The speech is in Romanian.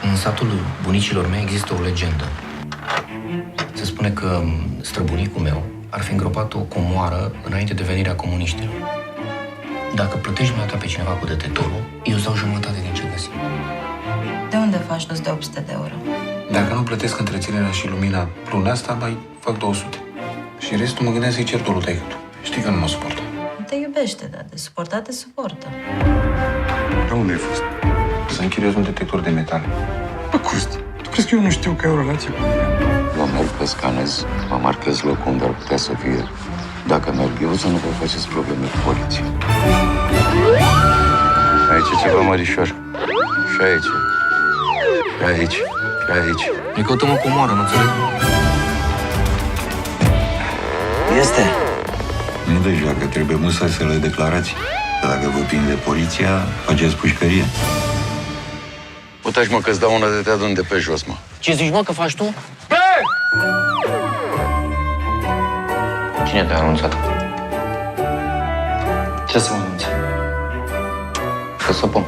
În satul bunicilor mei există o legendă. Se spune că străbunicul meu ar fi îngropat o comoară înainte de venirea comuniștilor. Dacă plătești mai pe cineva cu detectorul, eu îți dau jumătate din ce găsim. De unde faci tu de 800 de euro? Dacă nu plătesc întreținerea și lumina luna asta, mai fac 200. Și restul mă gândeam să-i cer dorul taică-tu. Știi că nu mă suportă. Nu te iubește, dar de suportat te suportă. La unde ai fost? Să închiriez un detector de metale. Bă, Costi, tu crezi că eu nu știu că ai o relație cu mine? Eu merg pe scanez, mă marchez locul unde ar putea să fie. Dacă merg eu, să nu vă faceți probleme cu poliția. Aici e ceva mărișor. Și aici. Și aici. Și aici. Ne căutăm o comoară, nu înțeleg? Este. Nu de joacă, trebuie musai să le declarați. Că dacă vă prinde poliția, faceți pușcărie. Uitați, mă, că-ți dau una de te adun de pe jos, mă. Ce zici, mă, că faci tu? Cine te-a anunțat? Ce să mă anunți? Că săpăm.